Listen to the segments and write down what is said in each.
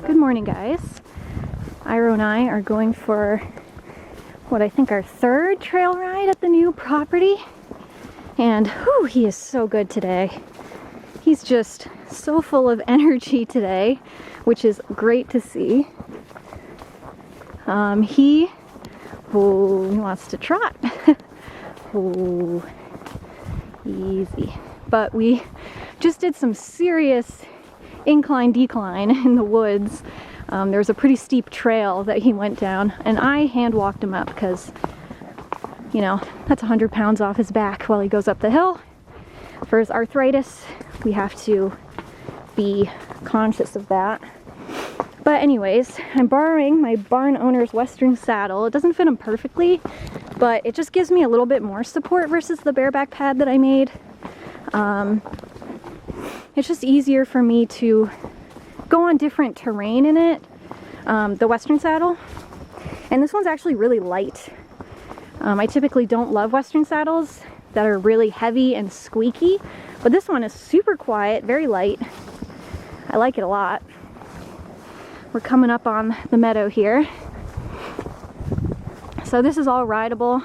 Good morning, guys. Iroh and I are going for what I think our third trail ride at the new property. And whew, he is so good today. He's just so full of energy today, which is great to see. He wants to trot. Oh, easy. But we just did some serious incline-decline in the woods. There's a pretty steep trail that he went down, and I hand walked him up because, you know, that's 100 pounds off his back while he goes up the hill. For his arthritis, we have to be conscious of that. But anyways, I'm borrowing my barn owner's Western saddle. It doesn't fit him perfectly, but it just gives me a little bit more support versus the bareback pad that I made. It's just easier for me to go on different terrain in it, the Western saddle. And this one's actually really light. I typically don't love Western saddles that are really heavy and squeaky, but this one is super quiet, very light. I like it a lot. We're coming up on the meadow here. So this is all rideable.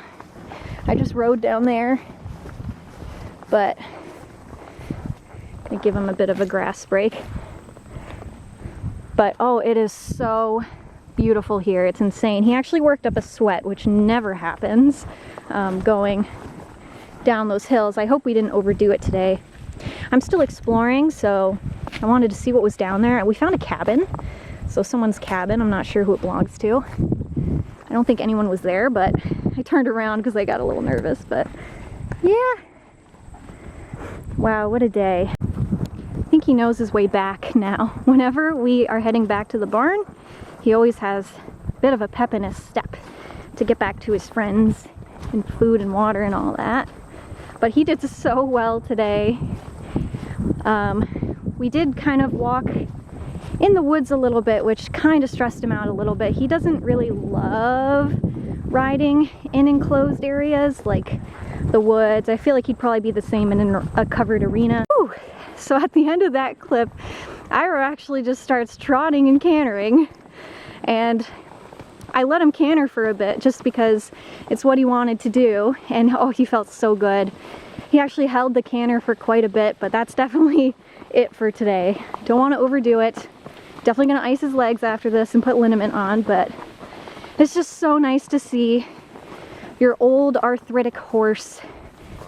I just rode down there, but I give him a bit of a grass break. But oh, it is so beautiful here. It's insane. He actually worked up a sweat, which never happens going down those hills. I hope we didn't overdo it today. I'm still exploring, so I wanted to see what was down there. We found a cabin. So someone's cabin. I'm not sure who it belongs to. I don't think anyone was there, but I turned around because I got a little nervous. But yeah. Wow, what a day. I think he knows his way back now. Whenever we are heading back to the barn, he always has a bit of a pep in his step to get back to his friends and food and water and all that. But he did so well today. We did kind of walk in the woods a little bit, which kind of stressed him out a little bit. He doesn't really love riding in enclosed areas like the woods. I feel like he'd probably be the same in a covered arena. Whew. So at the end of that clip, Iroh actually just starts trotting and cantering, and I let him canter for a bit just because it's what he wanted to do, and oh, he felt so good. He actually held the canter for quite a bit, but that's definitely it for today. Don't want to overdo it. Definitely gonna ice his legs after this and put liniment on, but it's just so nice to see your old arthritic horse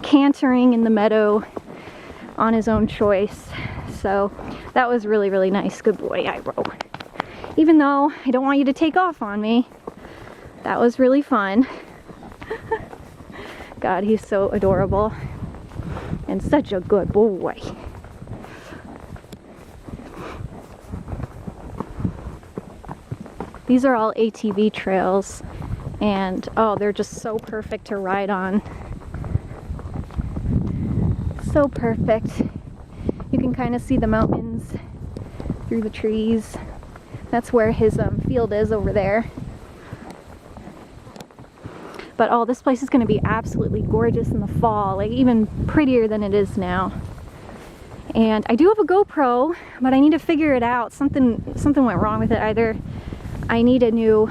cantering in the meadow on his own choice. So that was really, really nice. Good boy, Iroh. Even though I don't want you to take off on me, that was really fun. God, he's so adorable and such a good boy. These are all ATV trails, and oh, they're just so perfect to ride on. So perfect. You can kind of see the mountains through the trees. That's where his field is over there. But oh, this place is going to be absolutely gorgeous in the fall, like even prettier than it is now. And I do have a GoPro, but I need to figure it out. Something went wrong with it. Either I need a new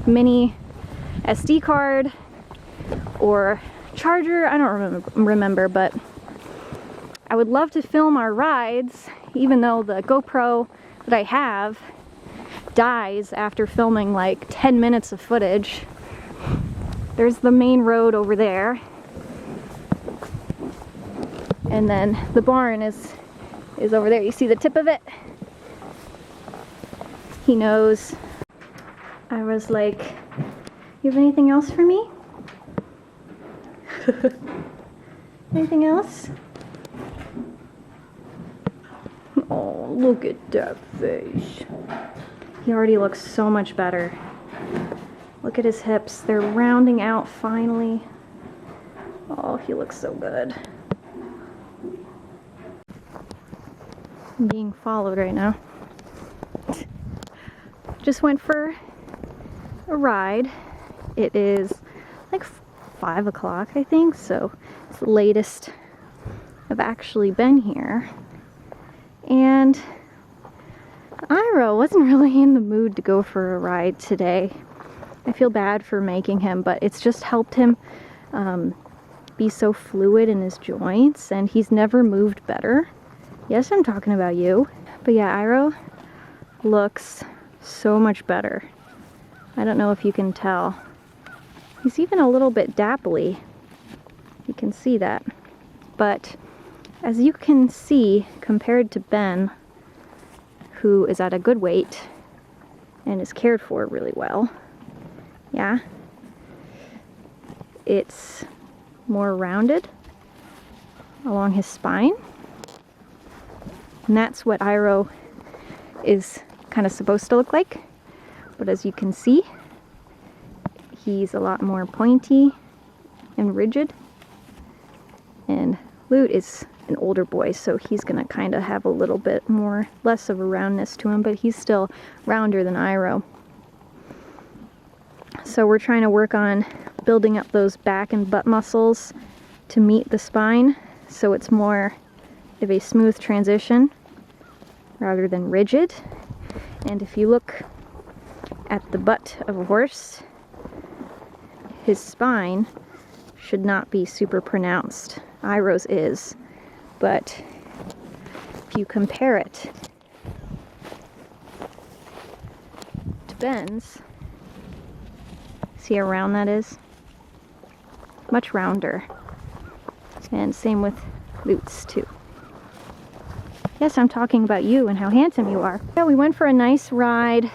mini SD card or charger. I don't remember, but I would love to film our rides, even though the GoPro that I have dies after filming like 10 minutes of footage. There's the main road over there, and then the barn is over there. You see the tip of it? He knows. I was like, you have anything else for me? Anything else? Oh, look at that face. He already looks so much better. Look at his hips. They're rounding out finally. Oh, he looks so good. I'm being followed right now. Just went for a ride. It is like 5 o'clock, I think, so it's the latest I've actually been here. And Iroh wasn't really in the mood to go for a ride today. I feel bad for making him, but it's just helped him be so fluid in his joints, and he's never moved better. Yes, I'm talking about you. But yeah, Iroh looks so much better. I don't know if you can tell. He's even a little bit dapply. You can see that. But as you can see, compared to Ben, who is at a good weight and is cared for really well, yeah, it's more rounded along his spine. And that's what Iroh is kind of supposed to look like. But as you can see, he's a lot more pointy and rigid. And Lute is an older boy, so he's gonna kind of have a little bit more, less of a roundness to him, but he's still rounder than Iroh. So we're trying to work on building up those back and butt muscles to meet the spine, so it's more of a smooth transition rather than rigid. And if you look at the butt of a horse, his spine should not be super pronounced. Iroh's is, but if you compare it to Ben's, see how round that is? Much rounder. And same with Lute's too. Yes, I'm talking about you and how handsome you are. Yeah, we went for a nice ride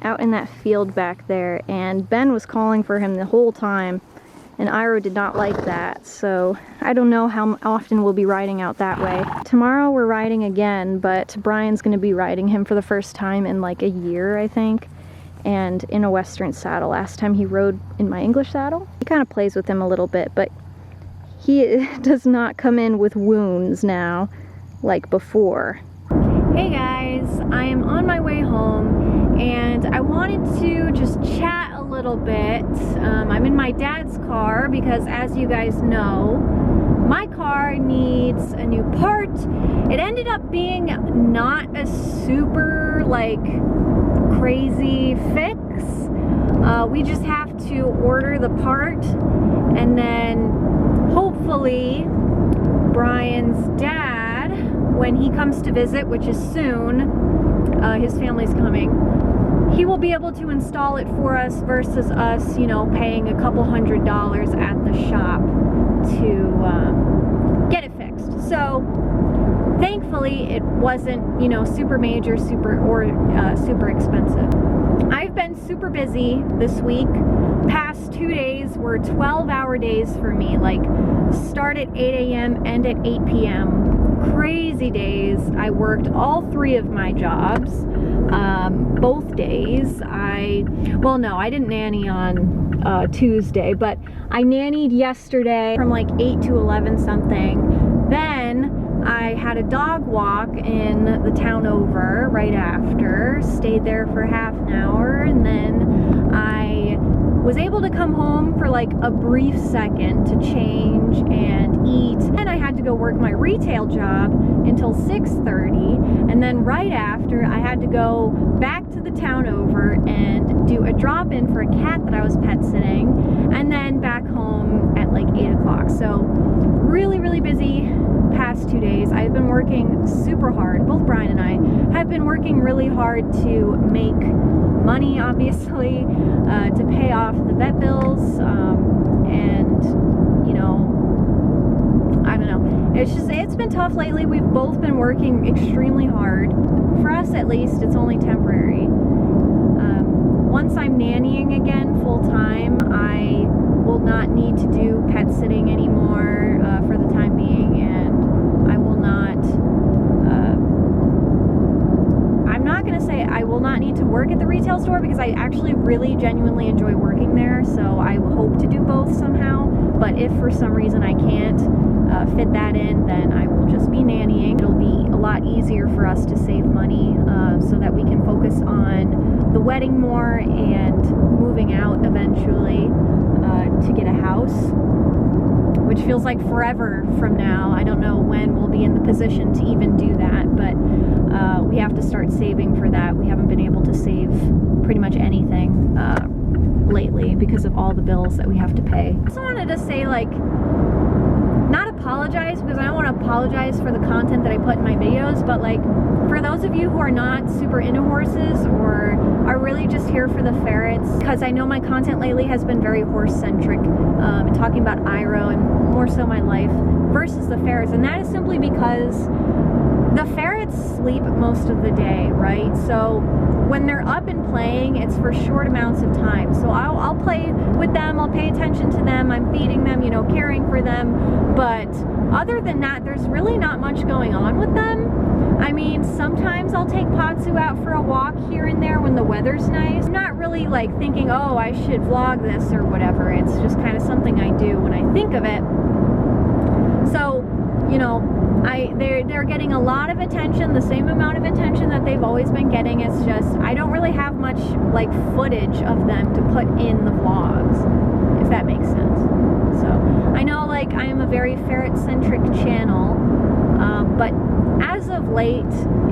out in that field back there, and Ben was calling for him the whole time, and Iroh did not like that, so I don't know how often we'll be riding out that way. Tomorrow we're riding again, but Brian's going to be riding him for the first time in like a year, I think, and in a Western saddle. Last time he rode in my English saddle. He kind of plays with him a little bit, but he does not come in with wounds now like before. Hey guys, I am on my way home, and I wanted to just chat a little bit. I'm in my dad's car because, as you guys know, my car needs a new part. It ended up being not a super like crazy fix. We just have to order the part, and then hopefully Brian's dad, when he comes to visit, which is soon, his family's coming, he will be able to install it for us versus us, you know, paying a couple $100s at the shop to get it fixed. So thankfully it wasn't, you know, super major, super expensive. I've been super busy this week. Past 2 days were 12-hour days for me, like start at 8 a.m. end at 8 p.m. Crazy days. I worked all 3 of my jobs, both days. Well, no, I didn't nanny on Tuesday, but I nannied yesterday from like 8 to 11 something. Then I had a dog walk in the town over right after, stayed there for half an hour, and then I was able to come home for like a brief second to change and eat. And I had to go work my retail job until 6:30, and then right after I had to go back to the town over and do a drop-in for a cat that I was pet sitting, and then back home at like 8 o'clock. So really, really busy past 2 days. I've been working super hard. Both Brian and I have been working really hard to make money, obviously, to pay off the vet bills, and you know, I don't know, it's been tough lately. We've both been working extremely hard. For us, at least, it's only temporary. Once I'm nannying again full-time, I will not need to do pet sitting anymore for the time being, and I will not, I'm not going to say I will not need to work at the retail store, because I actually really genuinely enjoy working there, so I hope to do both somehow. But if for some reason I can't fit that in, then I will just be nannying. It'll be a lot easier for us to save money so that we can focus on the wedding more and moving out eventually to get a house. which feels like forever from now. I don't know when we'll be in the position to even do that, but we have to start saving for that. We haven't been able to save pretty much anything lately because of all the bills that we have to pay. I just wanted to say, like, not apologize, because I don't want to apologize for the content that I put in my videos, but like, for those of you who are not super into horses or are really just here for the ferrets, because I know my content lately has been very horse-centric, and talking about Iroh and more so my life versus the ferrets, and that is simply because the ferrets sleep most of the day, right? So when they're up and playing, it's for short amounts of time. So I'll play with them, I'll pay attention to them, I'm feeding them, you know, caring for them, but other than that, there's really not much going on with them. I mean, sometimes I'll take Patsu out for a walk here and there when the weather's nice. I'm not really like thinking, oh, I should vlog this or whatever. It's just kind of something I do when I think of it. So, you know, they're getting a lot of attention, the same amount of attention that they've always been getting. It's just, I don't really have much like footage of them to put in the vlogs, if that makes sense. So I know, like, I am a very ferret-centric channel, but as of late,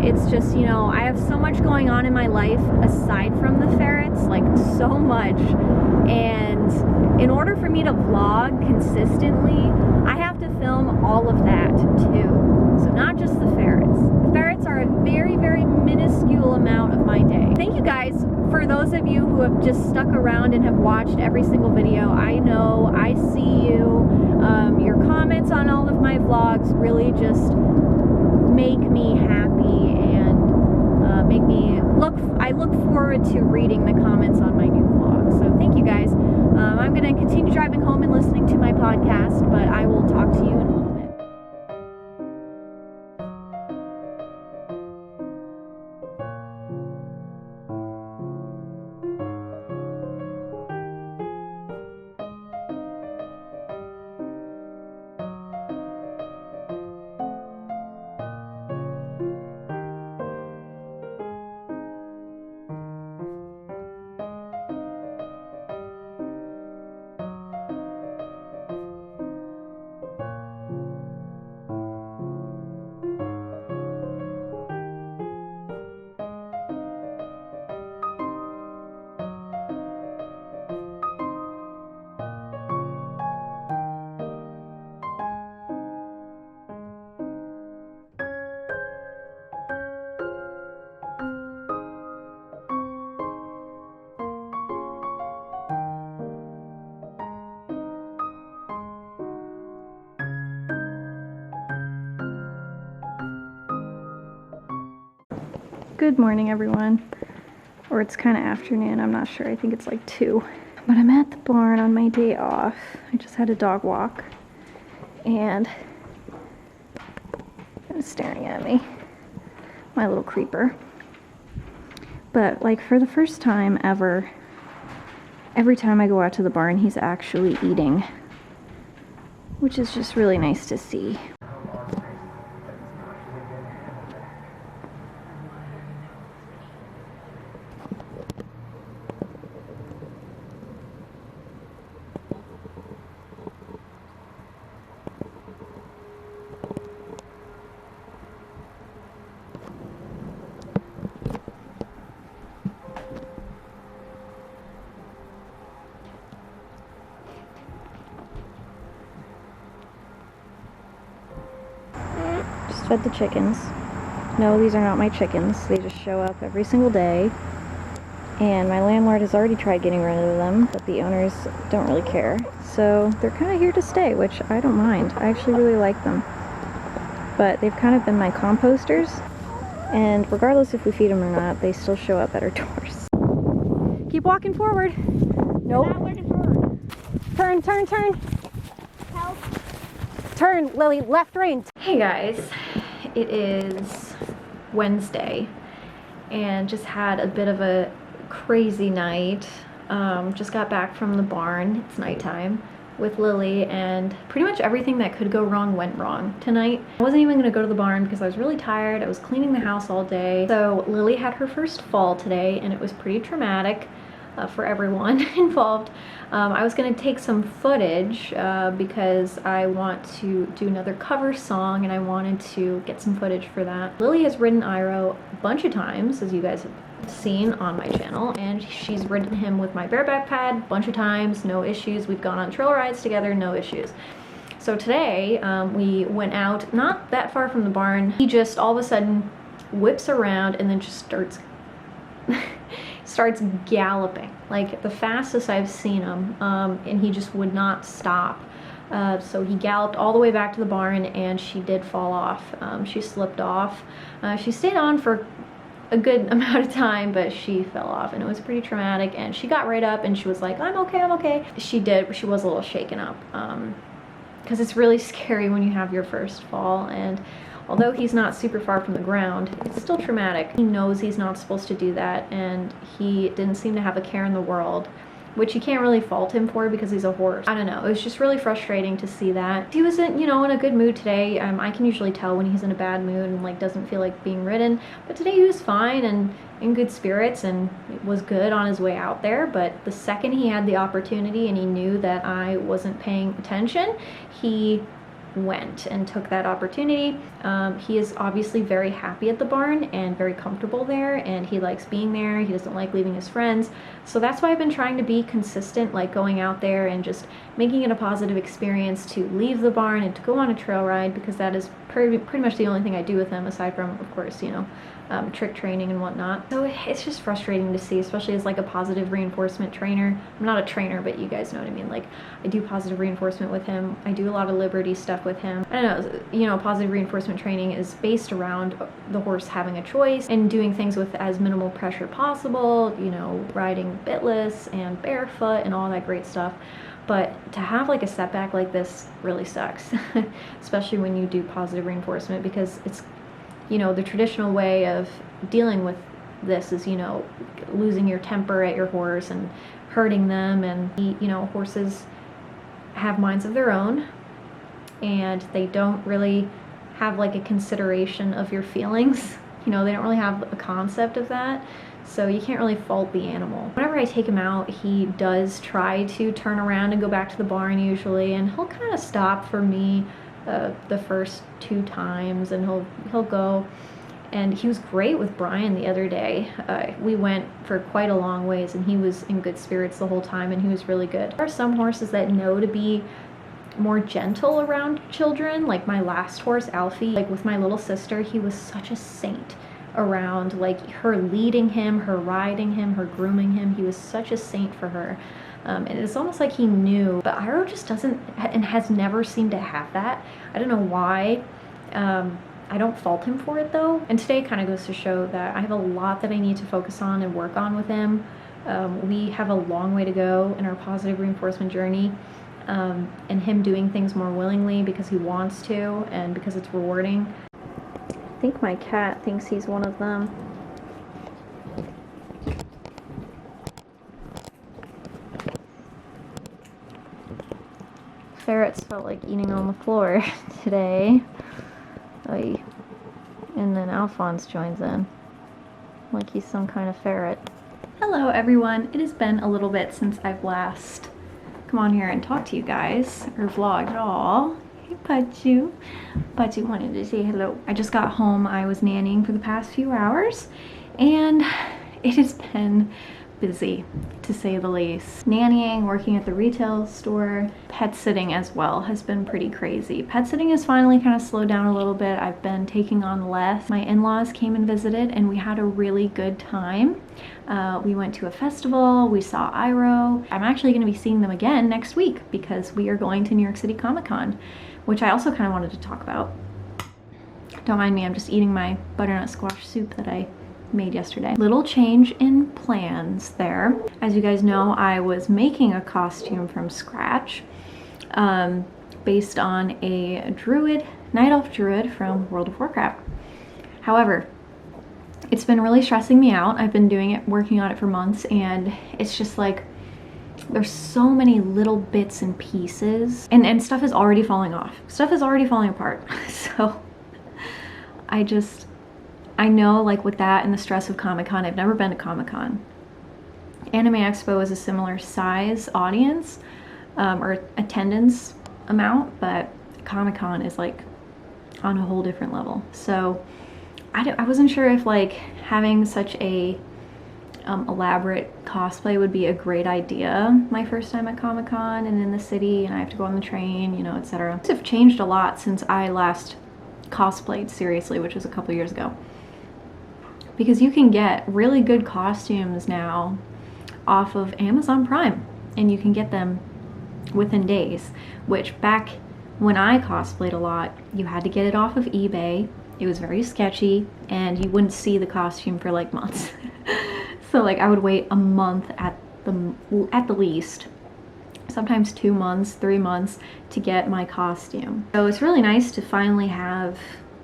it's just, you know, I have so much going on in my life aside from the ferrets, like so much, and in order for me to vlog consistently, I have to film all of that too. So not just the ferrets. The ferrets are a very, very minuscule amount of my day. Thank you guys for those of you who have just stuck around and have watched every single video. I know, I see you. Your comments on all of my vlogs really just make me happy and make me I look forward to reading the comments on my new vlog. So thank you guys. I'm going to continue driving home and listening to my podcast, but I will talk to you in a little bit. Good morning, everyone. Or it's kind of afternoon, I'm not sure. I think it's like 2. But I'm at the barn on my day off. I just had a dog walk. And it's staring at me. My little creeper. But like, for the first time ever, every time I go out to the barn, he's actually eating. Which is just really nice to see. Fed the chickens. No, these are not my chickens. They just show up every single day. And my landlord has already tried getting rid of them, but the owners don't really care. So they're kind of here to stay, which I don't mind. I actually really like them. But they've kind of been my composters. And regardless if we feed them or not, they still show up at our doors. Keep walking forward. Nope. Turn, turn, turn. Help. Turn, Lily, left rein. Hey guys, it is Wednesday and just had a bit of a crazy night. Just got back from the barn, it's nighttime, with Lily, and pretty much everything that could go wrong went wrong tonight. I wasn't even gonna go to the barn because I was really tired. I was cleaning the house all day. So Lily had her first fall today and it was pretty traumatic. for everyone involved. I was going to take some footage because I want to do another cover song and I wanted to get some footage for that. Lily has ridden Iroh a bunch of times, as you guys have seen on my channel, and she's ridden him with my bareback pad a bunch of times, no issues. We've gone on trail rides together, no issues. So today we went out not that far from the barn. He just all of a sudden whips around and then just starts galloping, like the fastest I've seen him, and he just would not stop. So he galloped all the way back to the barn and she did fall off. She slipped off. She stayed on for a good amount of time, but she fell off and it was pretty traumatic, and she got right up and she was like, I'm okay, I'm okay. She was a little shaken up, because it's really scary when you have your first fall, and although he's not super far from the ground, it's still traumatic. He knows he's not supposed to do that, and he didn't seem to have a care in the world, which you can't really fault him for because he's a horse. I don't know, it was just really frustrating to see that. He was in, you know, in a good mood today. I can usually tell when he's in a bad mood and like doesn't feel like being ridden, but today he was fine and in good spirits and was good on his way out there. But the second he had the opportunity and he knew that I wasn't paying attention, he went and took that opportunity. He is obviously very happy at the barn and very comfortable there, and he likes being there. He doesn't like leaving his friends. So that's why I've been trying to be consistent, like going out there and just making it a positive experience to leave the barn and to go on a trail ride, because that is pretty much the only thing I do with him, aside from, of course, you know, trick training and whatnot. So it's just frustrating to see, especially as like a positive reinforcement trainer. I'm not a trainer, but you guys know what I mean. Like, I do positive reinforcement with him. I do a lot of liberty stuff with him. I don't know, you know, positive reinforcement training is based around the horse having a choice and doing things with as minimal pressure possible, you know, riding bitless and barefoot and all that great stuff. But to have like a setback like this really sucks, especially when you do positive reinforcement, because it's, you know, the traditional way of dealing with this is, you know, losing your temper at your horse and hurting them. And, you know, horses have minds of their own and they don't really have like a consideration of your feelings. You know, they don't really have a concept of that. So you can't really fault the animal. Whenever I take him out, he does try to turn around and go back to the barn usually, and he'll kind of stop for me the first 2 times, and he'll go. And he was great with Brian the other day. We went for quite a long ways and he was in good spirits the whole time, and he was really good. There are some horses that know to be more gentle around children, like my last horse, Alfie. Like with my little sister, he was such a saint around, like her leading him, her riding him, her grooming him. He was such a saint for her. And it's almost like he knew, but Iroh just doesn't and has never seemed to have that. I don't know why. I don't fault him for it though. And today kind of goes to show that I have a lot that I need to focus on and work on with him. We have a long way to go in our positive reinforcement journey, and him doing things more willingly because he wants to and because it's rewarding. I think my cat thinks he's one of them. Ferrets felt like eating on the floor today. Oy. And then Alphonse joins in, like he's some kind of ferret. Hello everyone, it has been a little bit since I've last come on here and talked to you guys, or vlogged at all. Hey Pazu. Pazu wanted to say hello. I just got home. I was nannying for the past few hours, and it has been busy, to say the least. Nannying, working at the retail store, pet sitting as well has been pretty crazy. Pet sitting has finally kind of slowed down a little bit. I've been taking on less. My in-laws came and visited and we had a really good time. We went to a festival, we saw Iroh. I'm actually going to be seeing them again next week because we are going to New York City Comic-Con, which I also kind of wanted to talk about. Don't mind me, I'm just eating my butternut squash soup that I made yesterday. Little change in plans there. As you guys know, I was making a costume from scratch based on a druid, night elf druid from World of Warcraft. However, it's been really stressing me out. I've been working on it for months, and it's just like there's so many little bits and pieces, and stuff is already falling off. Stuff is already falling apart. So I know, like with that and the stress of Comic-Con, I've never been to Comic-Con. Anime Expo is a similar size audience or attendance amount, but Comic-Con is like on a whole different level. So I wasn't sure if like having such a elaborate cosplay would be a great idea my first time at Comic-Con and in the city, and I have to go on the train, you know, etc. Things have changed a lot since I last cosplayed seriously, which was a couple years ago, because you can get really good costumes now off of Amazon Prime, and you can get them within days, which back when I cosplayed a lot, you had to get it off of eBay. It was very sketchy, and you wouldn't see the costume for like months. So like I would wait a month at the least, sometimes 2 months, 3 months to get my costume. So it's really nice to finally have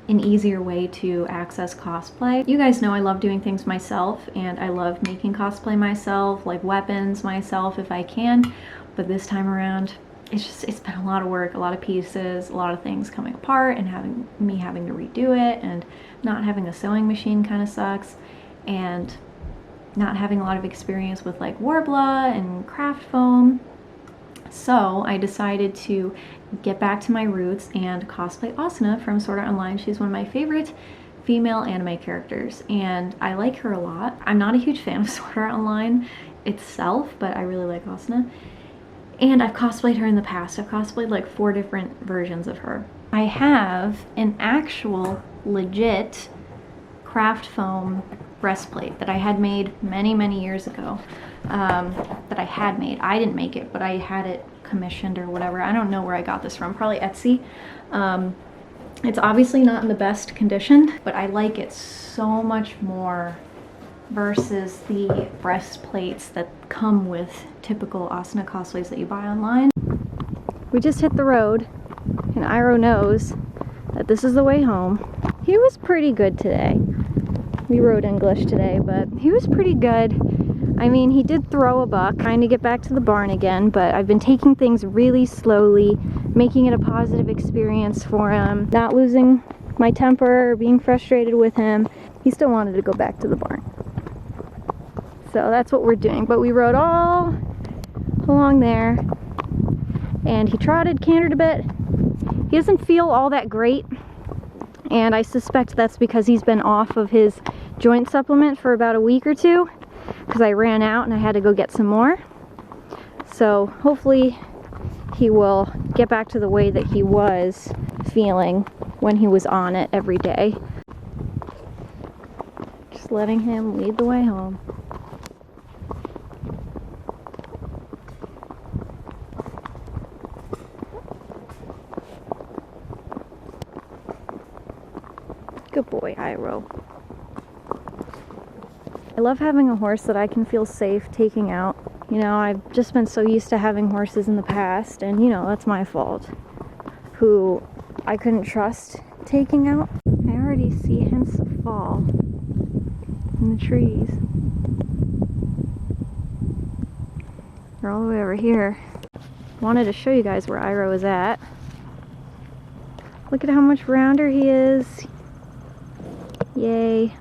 an easier way to access cosplay. You guys know I love doing things myself, and I love making cosplay myself, like weapons myself if I can, but this time around it's been a lot of work, a lot of pieces, a lot of things coming apart, and having to redo it, and not having a sewing machine kind of sucks, and not having a lot of experience with like Worbla and craft foam. So I decided to get back to my roots and cosplay Asuna from Sword Art Online. She's one of my favorite female anime characters, and I like her a lot. I'm not a huge fan of Sword Art Online itself, but I really like Asuna. And I've cosplayed her in the past. I've cosplayed like 4 different versions of her. I have an actual legit craft foam breastplate that I had made many years ago. That I had made. I didn't make it, but I had it commissioned or whatever. I don't know where I got this from, probably Etsy. It's obviously not in the best condition, but I like it so much more versus the breastplates that come with typical Asuna cosplays that you buy online. We just hit the road, and Iroh knows that this is the way home. He was pretty good today. We rode English today, but he was pretty good. I mean, he did throw a buck, trying to get back to the barn again, but I've been taking things really slowly, making it a positive experience for him, not losing my temper or being frustrated with him. He still wanted to go back to the barn. So that's what we're doing. But we rode all along there, and he trotted, cantered a bit. He doesn't feel all that great, and I suspect that's because he's been off of his joint supplement for about a week or two, because I ran out and I had to go get some more. So hopefully he will get back to the way that he was feeling when he was on it every day. Just letting him lead the way home. Good boy, Iroh. I love having a horse that I can feel safe taking out. You know, I've just been so used to having horses in the past, and you know, that's my fault. Who I couldn't trust taking out. I already see hints of fall in the trees. They're all the way over here. Wanted to show you guys where Iroh is at. Look at how much rounder he is. Yay.